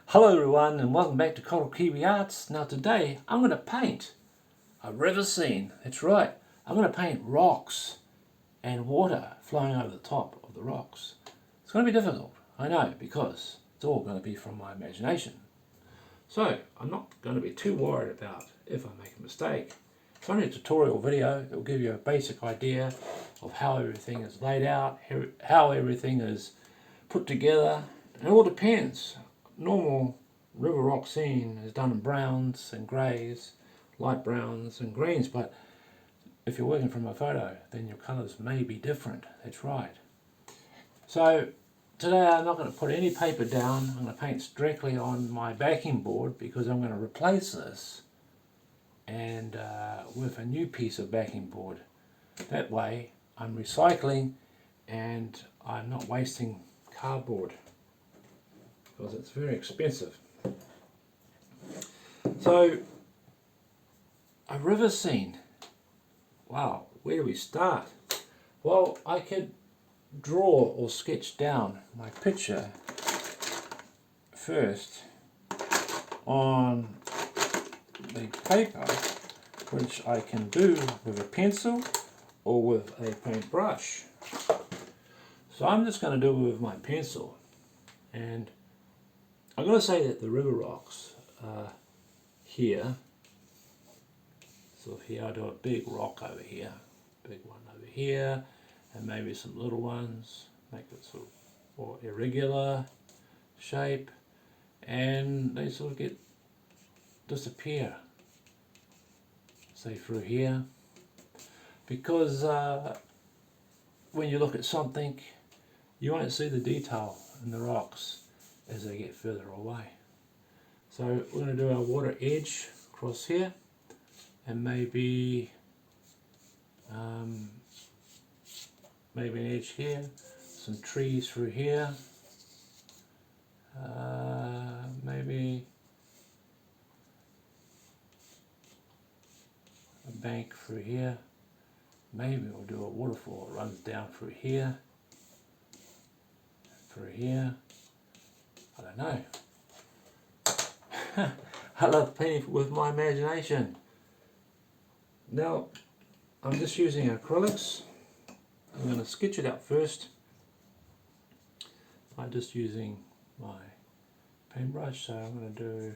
Hello everyone and welcome back to Koru Kiwi Arts. Now today I'm going to paint a river scene. That's right, I'm going to paint rocks and water flowing over the top of the rocks. It's going to be difficult, I know, because it's all going to be from my imagination. So I'm not going to be too worried about if I make a mistake. It's only a tutorial video. It will give you a basic idea of how everything is laid out, how everything is put together. It all depends. Normal river rock scene is done in browns and greys, light browns and greens, but if you're working from a photo then your colours may be different. That's right. So today I'm not going to put any paper down. I'm going to paint directly on my backing board because I'm going to replace this and with a new piece of backing board. That way I'm recycling and I'm not wasting cardboard because it's very expensive. So a river scene. Wow, where do we start? Well, I could draw or sketch down my picture first on the paper, which I can do with a pencil or with a paintbrush. So I'm just going to do it with my pencil, and I'm going to say that the river rocks are here. So here I do a big rock over here, big one over here, and maybe some little ones, make it sort of more irregular shape, and they sort of disappear, say through here, because when you look at something you won't see the detail in the rocks as they get further away. So we're going to do our water edge across here, and maybe an edge here, some trees through here, maybe a bank through here, maybe we'll do a waterfall that runs down through here, I don't know. I love painting with my imagination. Now I'm just using acrylics. I'm going to sketch it out first by just using my paintbrush. So I'm going to do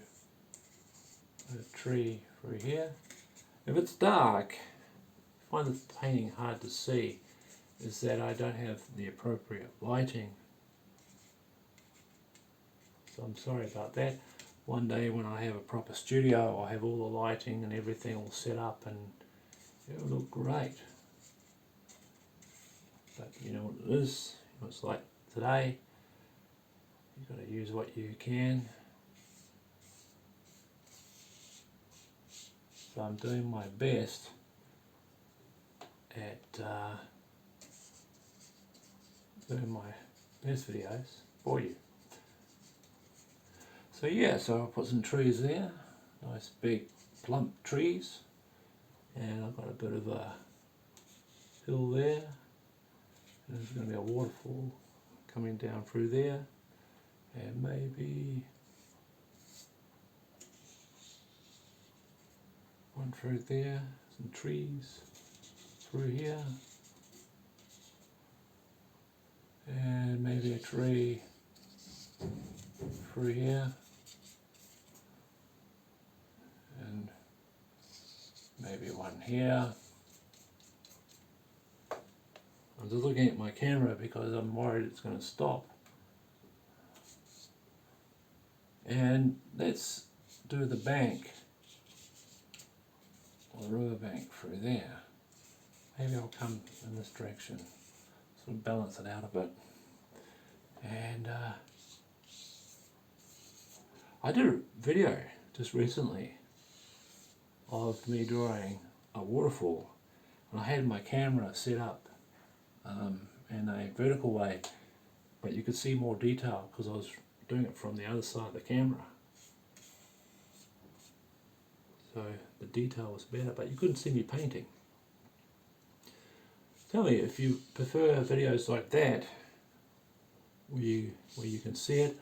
a tree through here. If it's dark, I find the painting hard to see is that I don't have the appropriate lighting. So I'm sorry about that. One day when I have a proper studio, I'll have all the lighting and everything all set up and it'll look great. But you know what it is, it's like today, you've got to use what you can. So I'm doing my best at doing my best videos for you. So yeah, so I'll put some trees there, nice big plump trees, and I've got a bit of a hill there, and there's going to be a waterfall coming down through there, and maybe one through there, some trees through here, and maybe a tree through here, and maybe one here. I'm just looking at my camera because I'm worried it's going to stop. And let's do the bank, or the river bank through there. Maybe I'll come in this direction, sort of balance it out a bit. And I did a video just recently of me drawing a waterfall, and I had my camera set up in a vertical way, but you could see more detail because I was doing it from the other side of the camera, so the detail was better, but you couldn't see me painting. Tell me if you prefer videos like that where you can see it,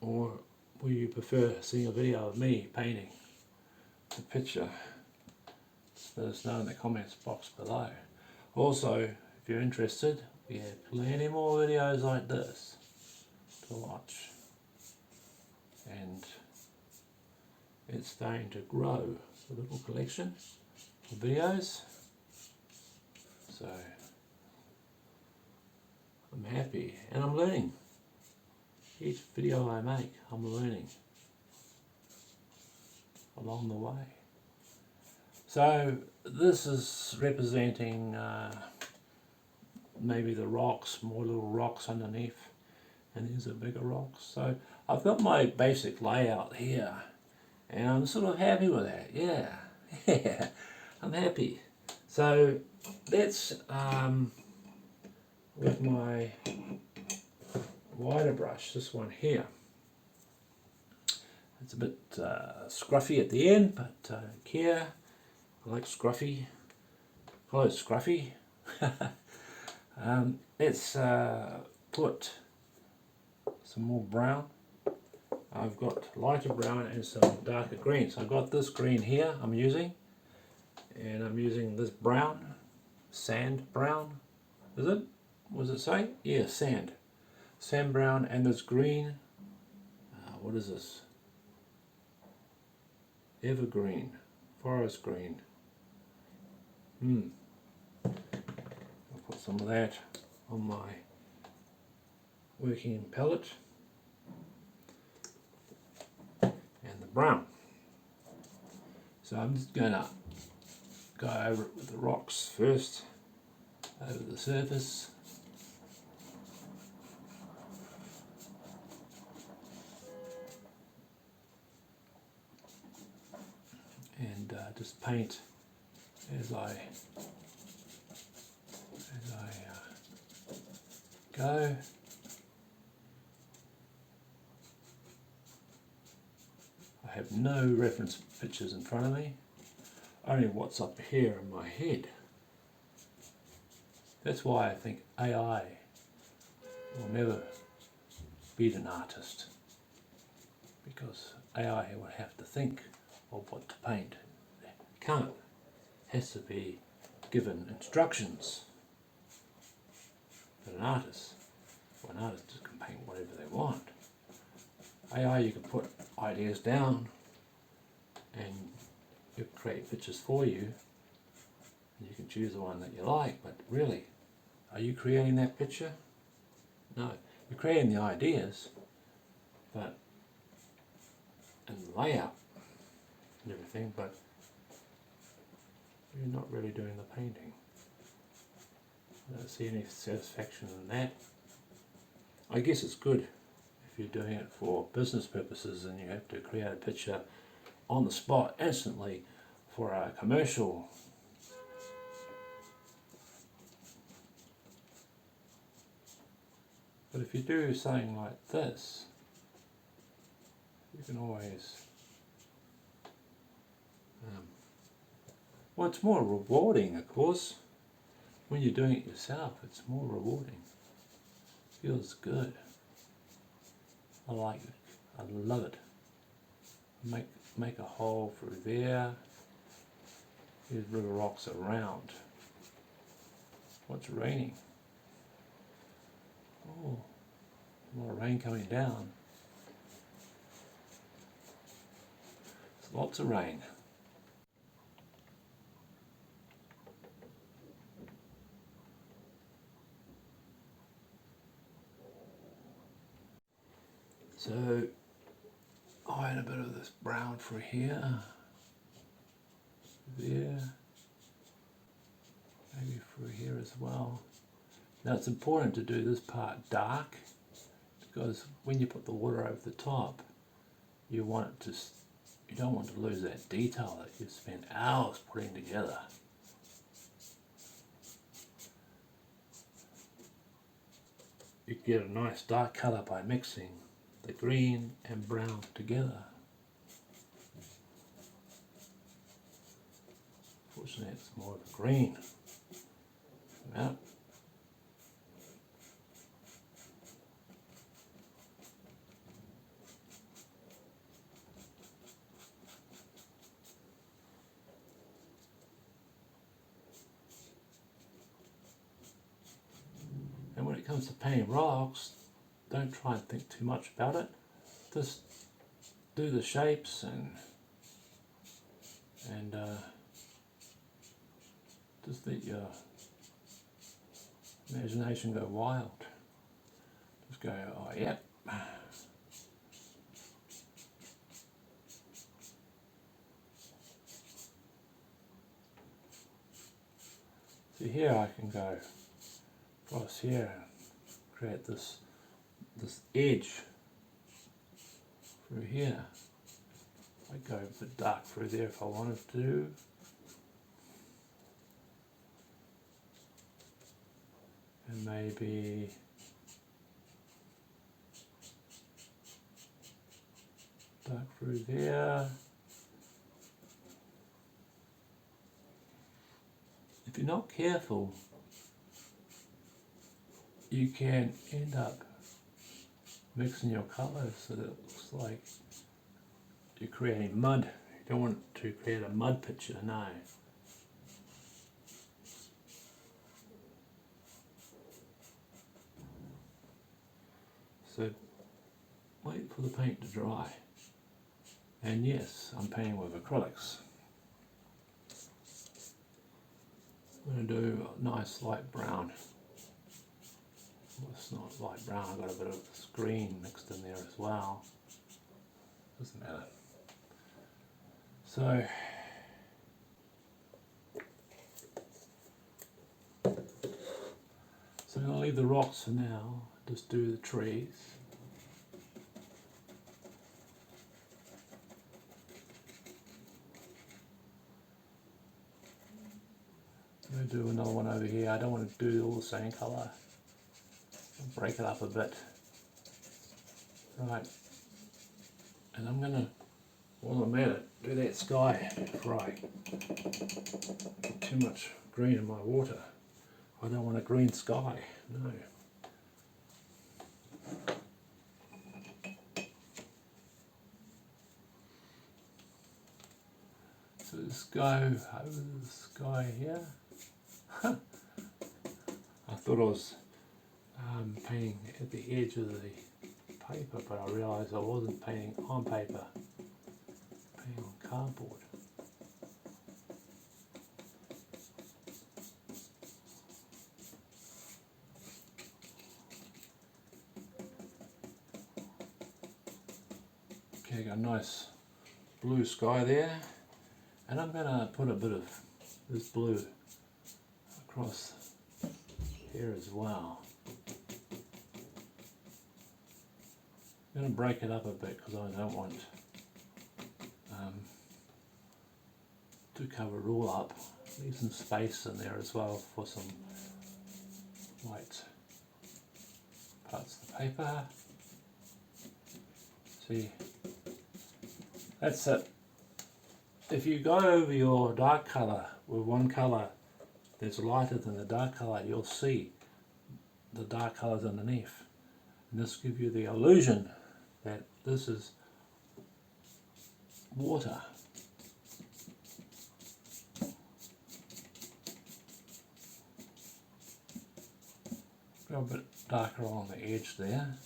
or will you prefer seeing a video of me painting the picture? Let us know in the comments box below. Also, if you're interested, we have plenty more videos like this to watch, and it's starting to grow, the little collection of videos. So I'm happy and I'm learning. Each video I make, I'm learning along the way. So this is representing maybe the rocks, more little rocks underneath, and these are bigger rocks. So I've got my basic layout here, and I'm sort of happy with that. Yeah, yeah, I'm happy. So that's with my wider brush, this one here. It's a bit scruffy at the end, but I don't care. I like scruffy. Hello, scruffy. Let's put some more brown. I've got lighter brown and some darker green. So I've got this green here I'm using, and I'm using this brown, sand brown. Is it? What does it say? Yeah, sand. Sand brown, and this green. What is this? Evergreen, forest green. I'll put some of that on my working palette. And the brown. So I'm just going to go over it with the rocks first, over the surface. And just paint as I go. I have no reference pictures in front of me, only what's up here in my head. That's why I think AI will never beat an artist, because AI will have to think of what to paint. It can't. It has to be given instructions. But an artist just can paint whatever they want. AI, you can put ideas down and it'll create pictures for you, and you can choose the one that you like, but really, are you creating that picture? No. You're creating the ideas, but and the layout and everything, but you're not really doing the painting. I don't see any satisfaction in that. I guess it's good if you're doing it for business purposes and you have to create a picture on the spot instantly for a commercial. But if you do something like this, you can always, well, it's more rewarding, of course. When you're doing it yourself, it's more rewarding. Feels good. I like it. I love it. Make a hole through there. Here's little rocks around. What's raining? Oh, a lot of rain coming down. There's lots of rain. So I had a bit of this brown for here, there, maybe through here as well. Now it's important to do this part dark, because when you put the water over the top, you don't want to lose that detail that you spent hours putting together. You get a nice dark colour by mixing the green and brown together. Fortunately, it's more of a green. Yeah. comes to painting rocks, don't try and think too much about it. Just do the shapes and just let your imagination go wild. Just go, oh yep. See here I can go across here and create this edge through here. I go a bit dark through there if I wanted to. And maybe dark through there. If you're not careful, you can end up mixing your colours so that it looks like you're creating mud. You don't want to create a mud picture, no. So wait for the paint to dry. And yes, I'm painting with acrylics. I'm going to do a nice light brown. Well, it's not light brown, I've got a bit of green mixed in there as well. Doesn't matter. So I'm going to leave the rocks for now, just do the trees. I'm going to do another one over here. I don't want to do all the same colour. I'll break it up a bit. Right. And I'm going to, while I'm at it, do that sky before I put too much green in my water. I don't want a green sky, no. So let's go over the sky here. I thought I was painting at the edge of the paper, but I realised I wasn't painting on paper, painting on cardboard. Okay, got a nice blue sky there, and I'm going to put a bit of this blue across here as well. I'm going to break it up a bit because I don't want to cover it all up. Leave some space in there as well for some white parts of the paper. See, that's it. If you go over your dark colour with one colour that's lighter than the dark colour, you'll see the dark colours underneath. And this gives you the illusion that this is water. Go a bit darker along the edge there,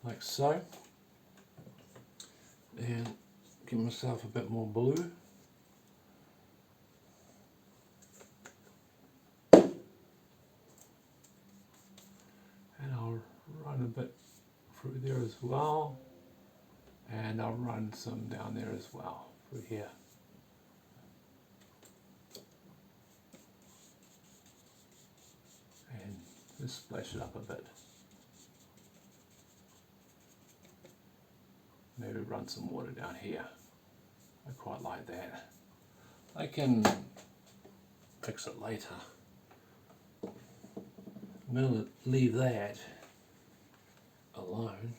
like so, and give myself a bit more blue. And I'll run a bit through there as well, and I'll run some down there as well, through here. And just splash it up a bit. Maybe run some water down here. I quite like that. I can fix it later. I'm going to leave that alone.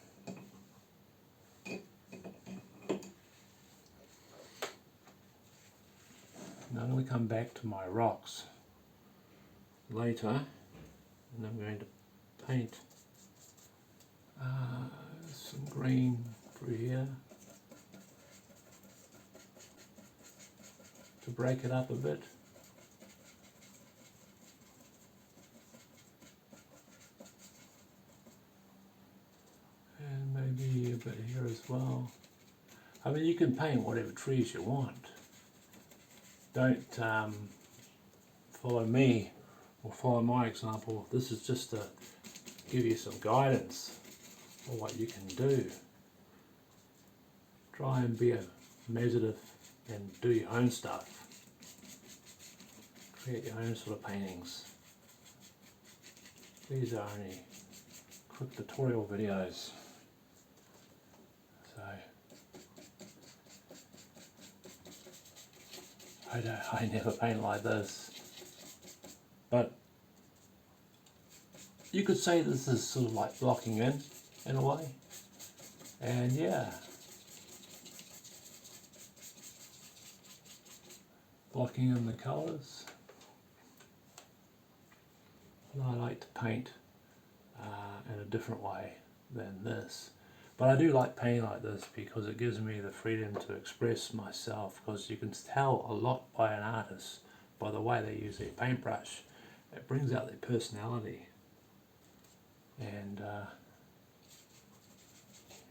Now I'm going to come back to my rocks later, and I'm going to paint some green through here to break it up a bit. as well. I mean, you can paint whatever trees you want. Don't follow me or follow my example. This is just to give you some guidance on what you can do. Try and be imaginative and do your own stuff. Create your own sort of paintings. These are only quick tutorial videos. So I never paint like this. But you could say this is sort of like blocking in a way. And yeah. Blocking in the colours. And I like to paint in a different way than this. But I do like painting like this because it gives me the freedom to express myself, because you can tell a lot by an artist by the way they use their paintbrush. It brings out their personality. And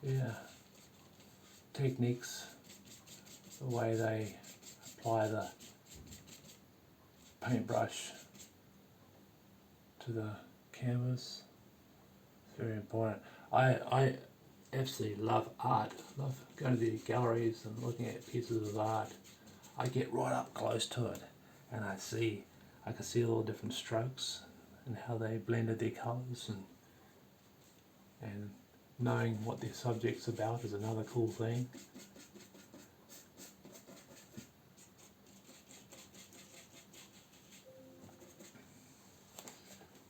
yeah, techniques, the way they apply the paintbrush to the canvas, it's very important. I absolutely love art. Love going to the galleries and looking at pieces of art. I get right up close to it and I can see all the different strokes and how they blended their colours, and knowing what their subject's about is another cool thing.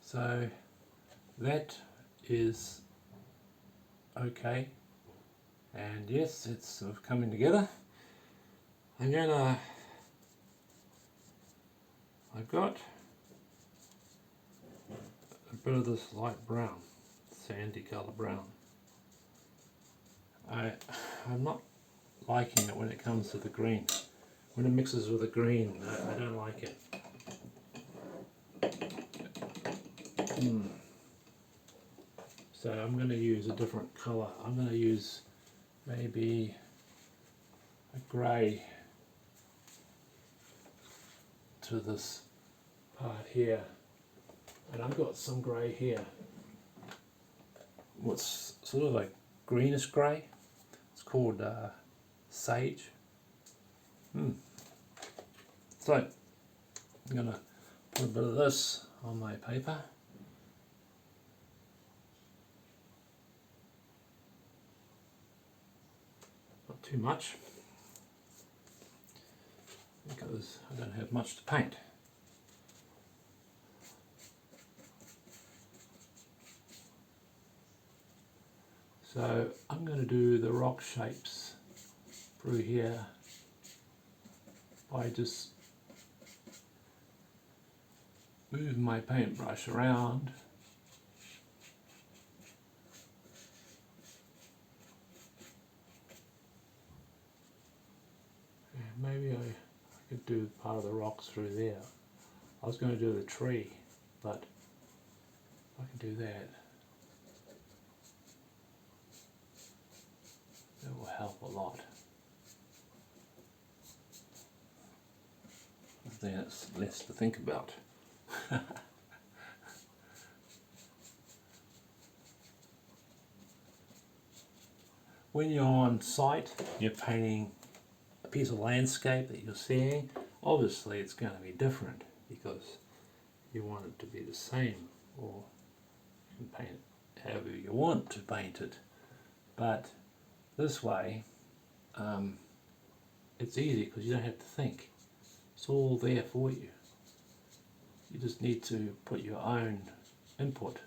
So that is okay, and yes, it's sort of coming together. I've got a bit of this light brown, sandy colour brown. I'm not liking it when it comes to the green. When it mixes with the green, I don't like it. So I'm going to use a different colour. I'm going to use maybe a grey to this part here, and I've got some grey here. What's sort of like greenish grey. It's called sage. So I'm going to put a bit of this on my paper. Not too much, because I don't have much to paint. So I'm going to do the rock shapes through here by just moving my paintbrush around. And maybe I could do part of the rocks through there. I was going to do the tree, but I can do that. That will help a lot. Then it's less to think about. When you're on site, you're painting a piece of landscape that you're seeing. Obviously it's going to be different because you want it to be the same, or you can paint it however you want to paint it. But this way it's easy because you don't have to think. It's all there for you. You just need to put your own input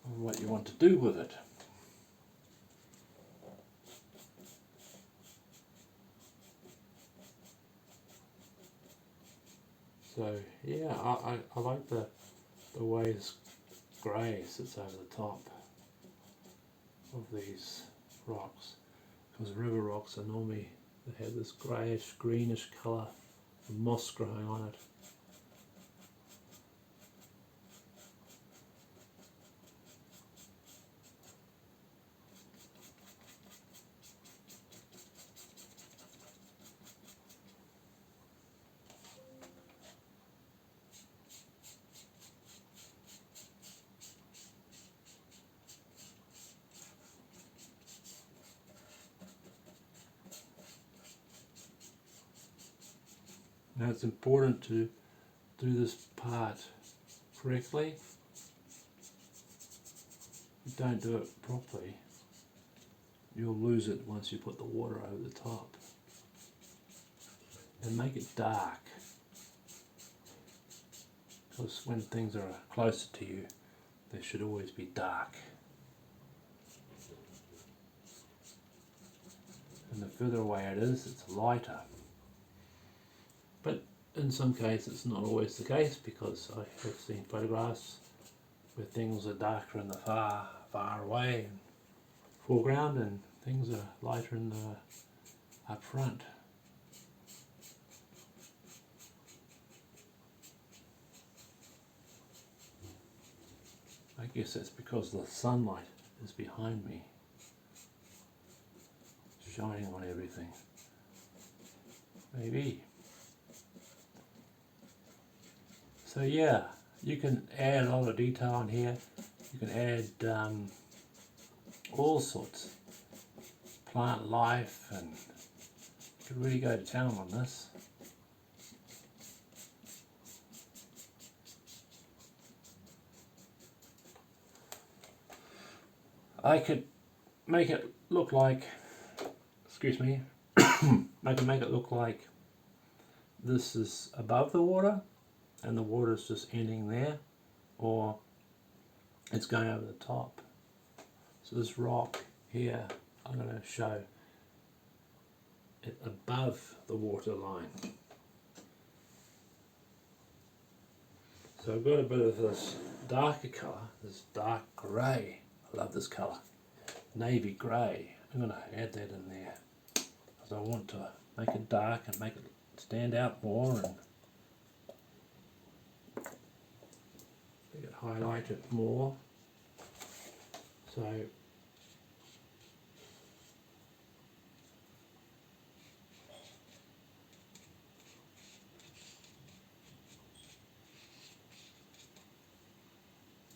on what you want to do with it. So yeah, I like the way this grey sits over the top of these rocks, because river rocks are normally, they have this greyish greenish colour, moss growing on it. Now it's important to do this part correctly. If you don't do it properly, you'll lose it once you put the water over the top. And make it dark, because when things are closer to you, they should always be dark. And the further away it is, it's lighter. But in some cases it's not always the case, because I have seen photographs where things are darker in the far away and foreground, and things are lighter in the up front. I guess that's because the sunlight is behind me, shining on everything. Maybe. So yeah, you can add a lot of detail in here. You can add all sorts, plant life, and you could really go to town on this. I could make it look like, excuse me, I can make it look like this is above the water and the water is just ending there, or it's going over the top. So this rock here, I'm going to show it above the water line. So I've got a bit of this darker colour, this dark grey. I love this colour, navy grey. I'm going to add that in there because I want to make it dark and make it stand out more and make it highlight it more. So I'm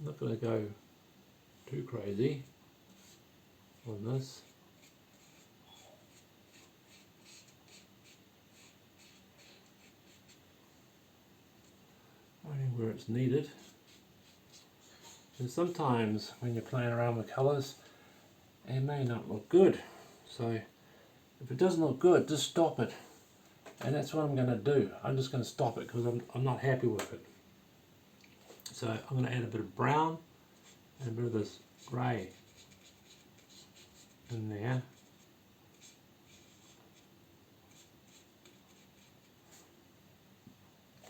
not going to go too crazy on this. Only where it's needed. And sometimes when you're playing around with colours, it may not look good. So if it doesn't look good, just stop it. And that's what I'm going to do. I'm just going to stop it because I'm not happy with it. So I'm going to add a bit of brown and a bit of this grey in there.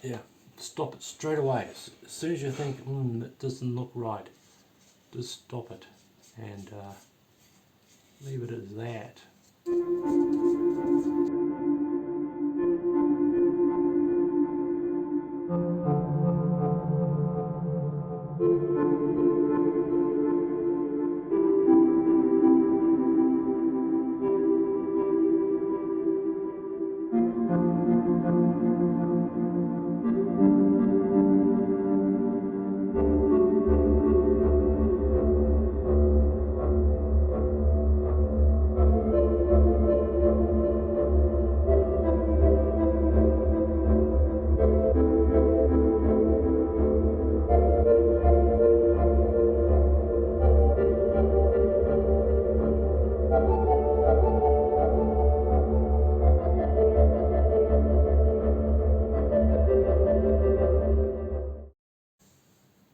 Yeah, stop it straight away. As soon as you think, that doesn't look right, just stop it and leave it as that.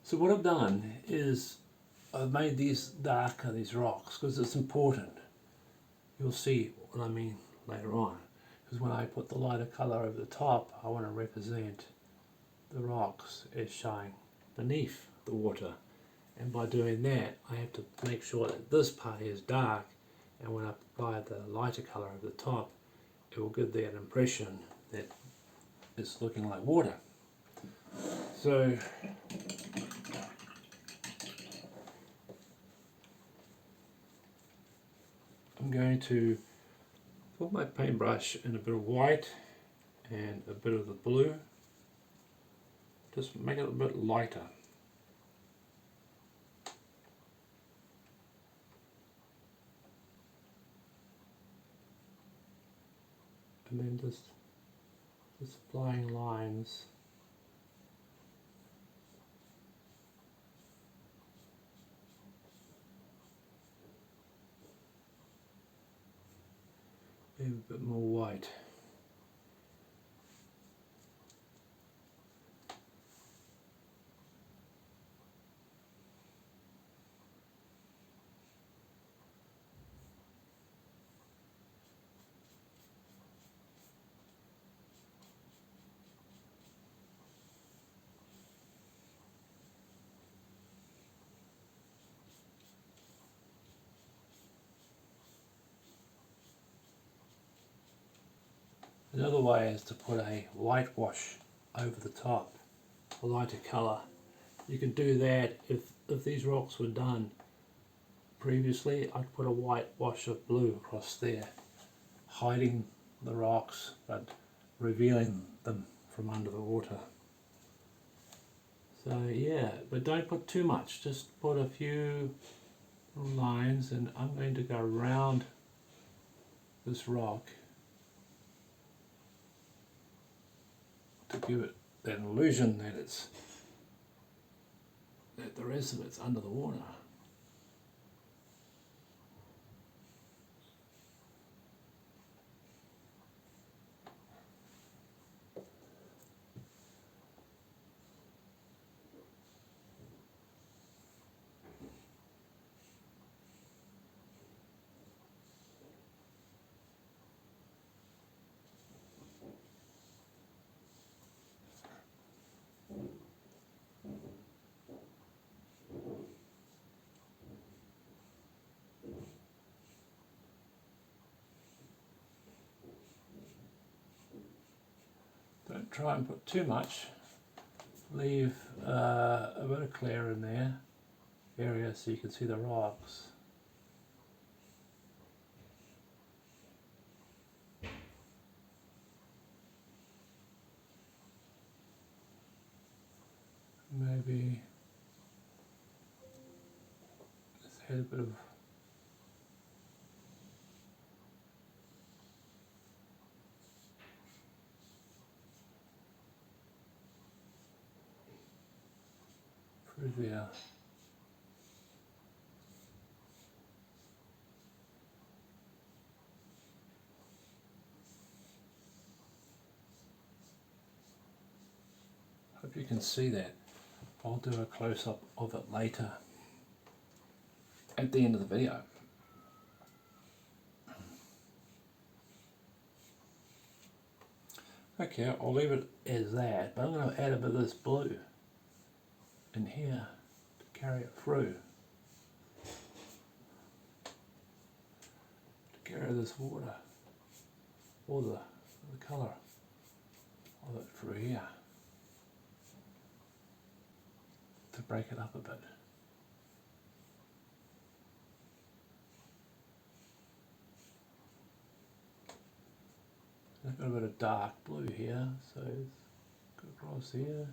So what I've done is I've made these darker, these rocks, because it's important. You'll see what I mean later on. Because when I put the lighter colour over the top, I want to represent the rocks as showing beneath the water. And by doing that, I have to make sure that this part is dark, and when I apply the lighter colour over the top, it will give that impression that it's looking like water. So I'm going to put my paintbrush in a bit of white and a bit of the blue, just make it a bit lighter. And then just Just flying lines. Maybe a bit more white. Another way is to put a whitewash over the top, a lighter colour. You can do that if these rocks were done previously. I'd put a whitewash of blue across there, hiding the rocks but revealing them from under the water. So yeah, but don't put too much, just put a few lines, and I'm going to go around this rock to give it that illusion that the rest of it's under the water. Don't try and put too much. Leave a bit of clear in there area so you can see the rocks. Maybe just add a bit of through there. Hope you can see that. I'll do a close-up of it later at the end of the video. Okay, I'll leave it as that, but I'm going to add a bit of this blue in here to carry it through. To carry this water, or the colour of it through here. To break it up a bit. I've got a bit of dark blue here, so it's go across here.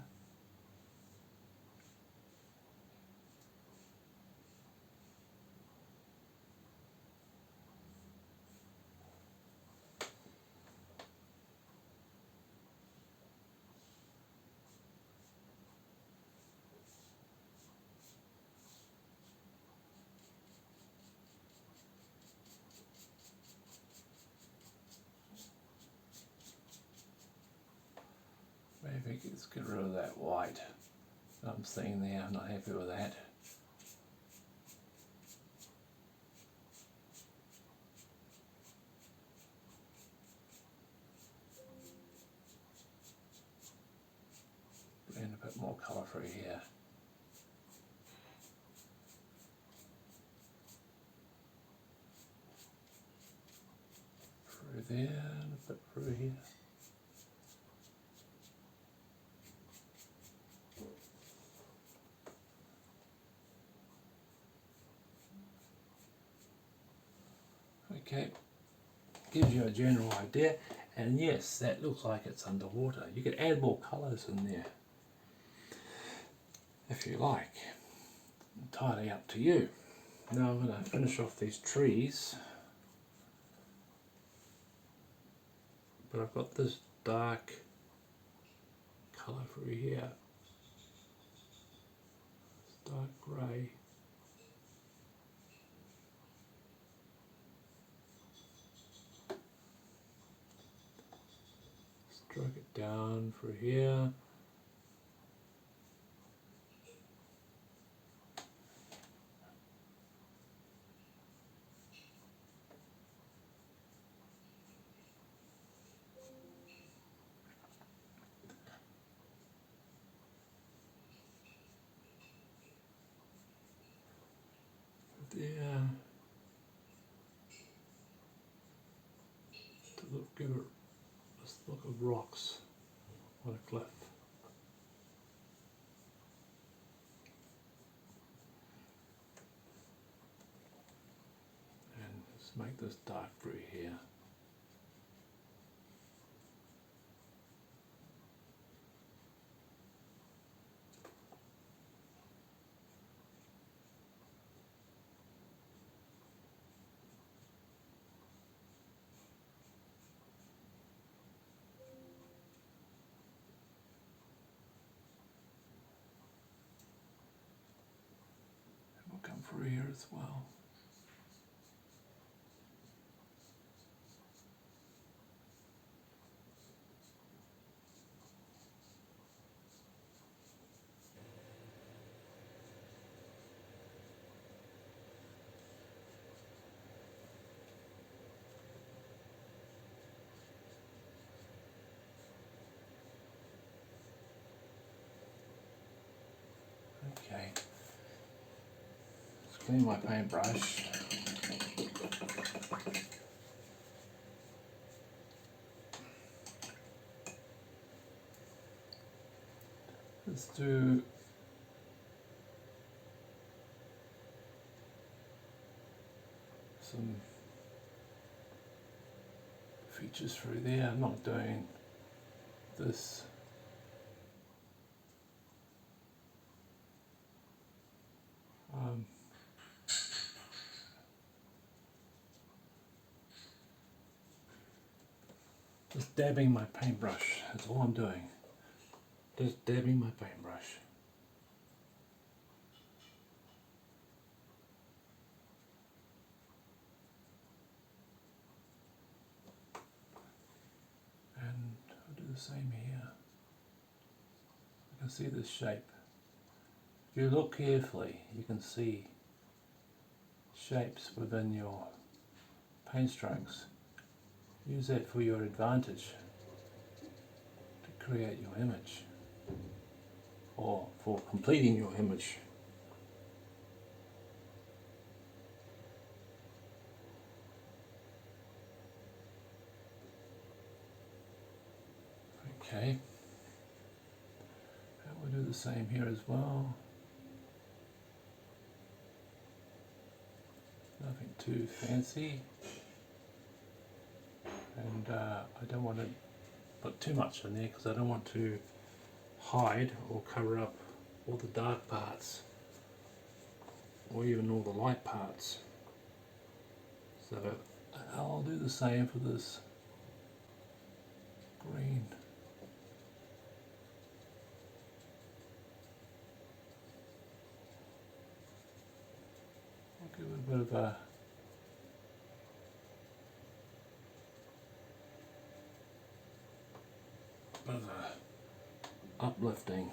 Maybe let's get rid of that white that I'm seeing there. I'm not happy with that. And a bit more colour through here. Through there and a bit through here. Okay, gives you a general idea, and yes, that looks like it's underwater. You could add more colours in there if you like. Entirely up to you. Now I'm going to finish off these trees, but I've got this dark colour through here. It's dark grey. Stroke it down through here. There. Give it this look of rocks on a cliff. And let's make this dark through here. We'll come through here as well. Okay. Let's clean my paintbrush. Let's do some features through there. I'm not doing this. Just dabbing my paintbrush, that's all I'm doing. Just dabbing my paintbrush. And I'll do the same here. You can see this shape. If you look carefully, you can see shapes within your paint strokes. Use that for your advantage to create your image, or for completing your image. Okay, and we'll do the same here as well. Nothing too fancy. And I don't want to put too much in there because I don't want to hide or cover up all the dark parts or even all the light parts. So I'll do the same for this green. I'll give it a bit of a uplifting.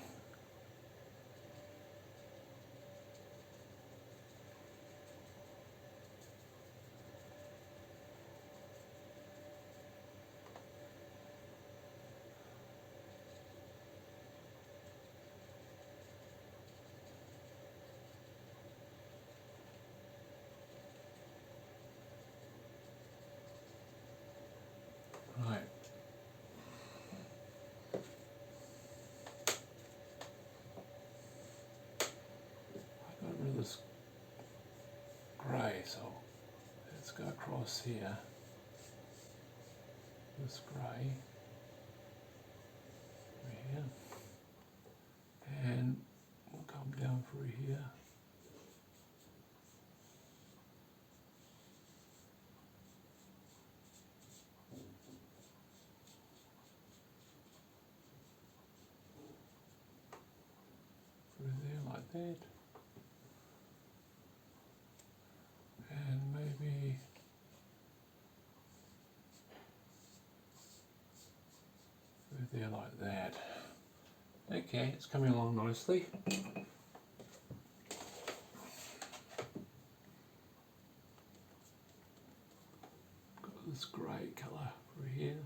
Right. I got rid of this grey, so let's go across here. This grey over here, and we'll come down through here. through there like that. And maybe through there like that. Okay, it's coming along nicely. Got this grey colour through here.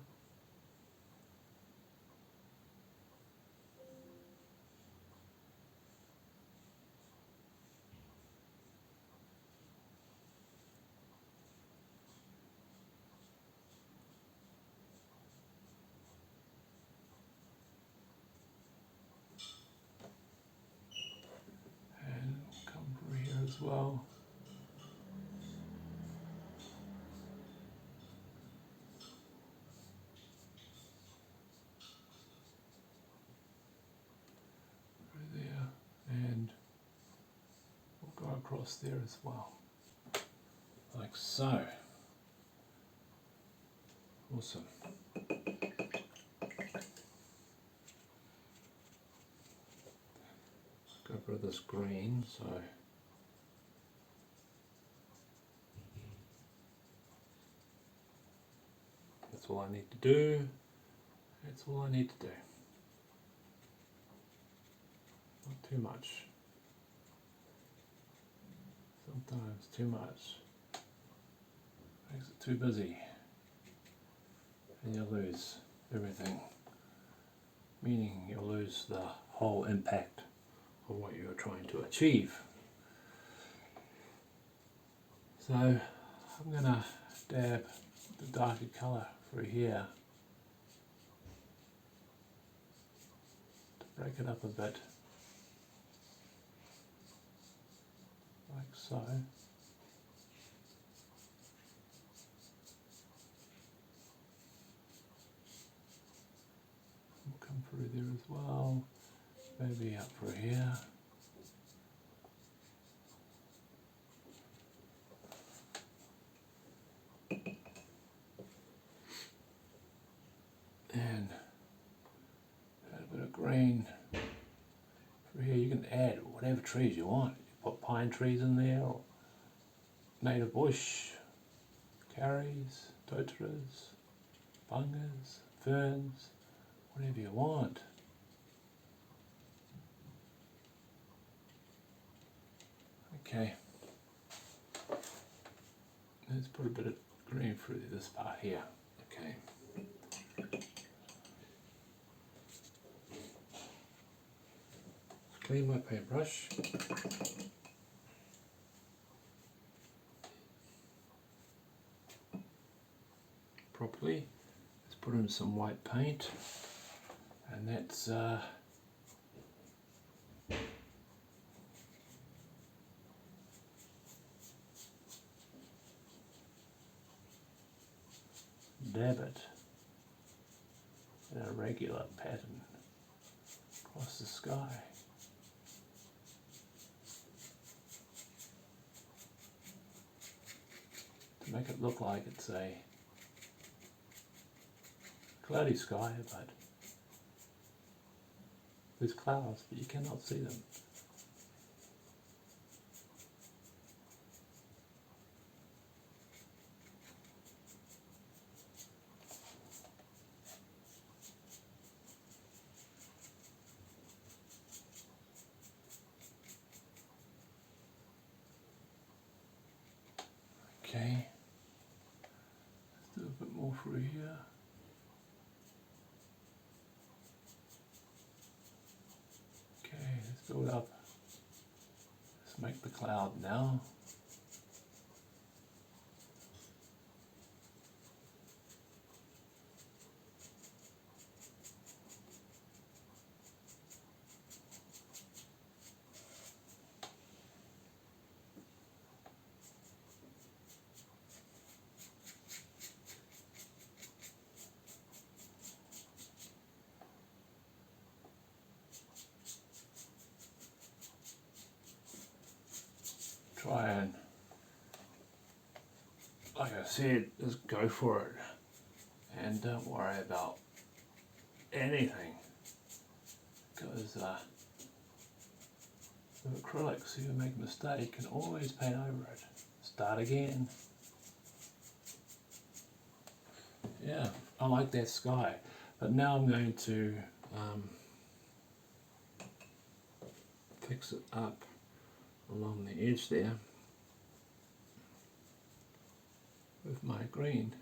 And come through here as well. Through there, and we'll go across there as well. Like so. Awesome. Go for this green, so that's all I need to do. That's all I need to do. Not too much. Sometimes too much. Makes it too busy. And you lose everything. Meaning you'll lose the whole impact of what you're trying to achieve. So I'm going to dab the darker colour through here to break it up a bit, like so. We'll come through there as well, maybe up through here. And add a bit of green through here. You can add whatever trees you want. You put pine trees in there, or native bush, carries, toteras, bungas, ferns, whatever you want. Okay, let's put a bit of green through this part here. Okay. Clean my paintbrush. Properly. Let's put in some white paint, and that's dab it in a regular pattern across the sky. To make it look like it's a cloudy sky, but there's clouds, but you cannot see them. Okay, let's do a bit more through here. Okay, let's build up. Let's make the cloud now. Try and, like I said, just go for it and don't worry about anything, because With acrylics, if you make a mistake, you can always paint over it. Start again. Yeah, I like that sky. But now I'm going to fix it up along the edge there with my green.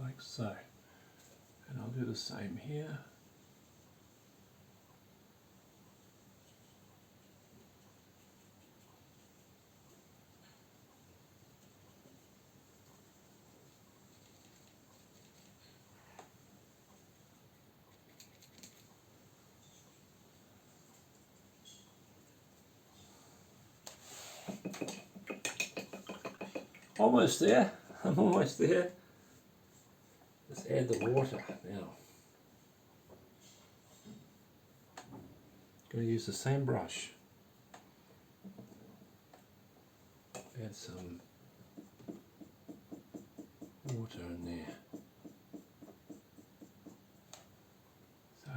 Like so. And I'll do the same here. Almost there. I'm almost there. Let's add the water now. Going to use the same brush. Add some water in there. So.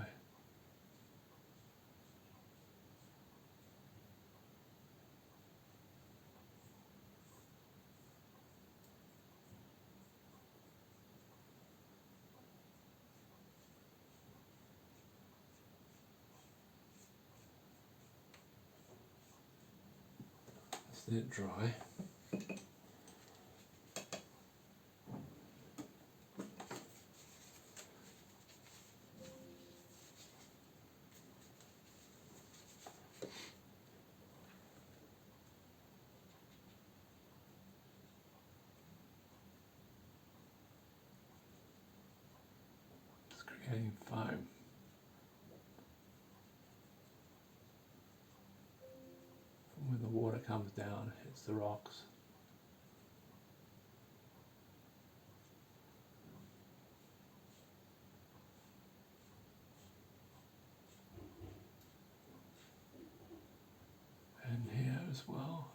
Let it dry. It's creating foam. When the water comes down, it hits the rocks. And here as well.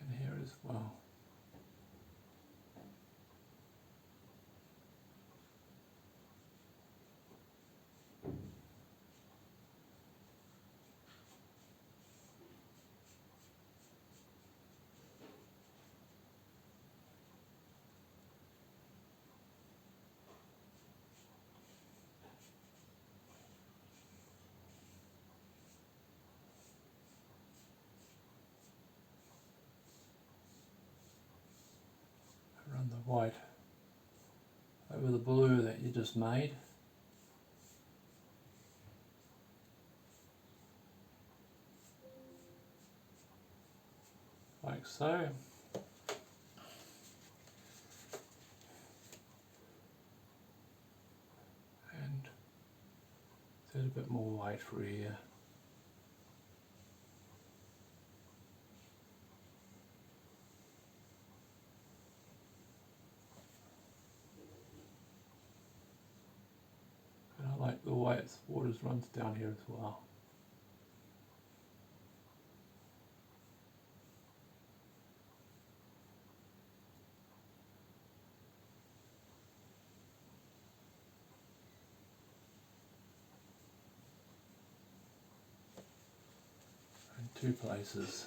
And here as well. Run the white over the blue that you just made. Like so. And there's a bit more white for here. And I like the way its water runs down here as well. In two places.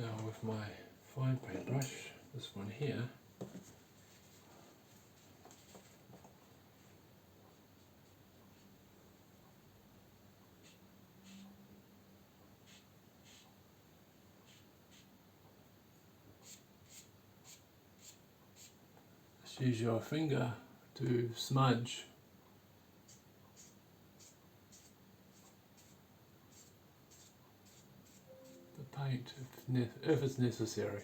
Now with my fine paintbrush, this one here, just use your finger to smudge the paint if it's necessary.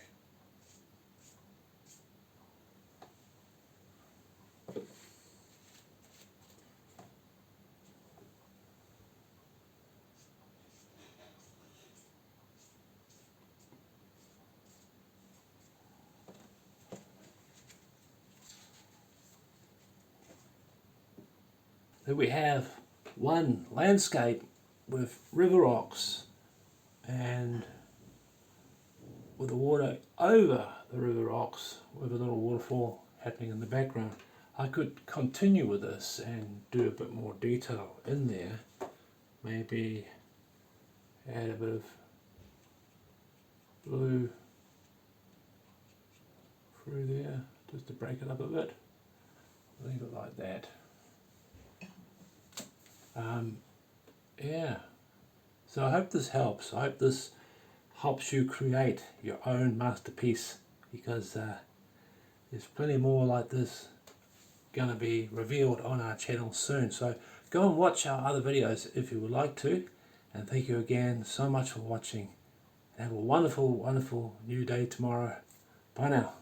Here we have one landscape with river rocks and with the water over the river rocks with a little waterfall happening in the background. I could continue with this and do a bit more detail in there. Maybe add a bit of blue through there just to break it up a bit. Leave it like that. Yeah, so I hope this helps. I hope this helps you create your own masterpiece, because there's plenty more like this going to be revealed on our channel soon. So go and watch our other videos if you would like to, and thank you again so much for watching. Have a wonderful, wonderful new day tomorrow. Bye now.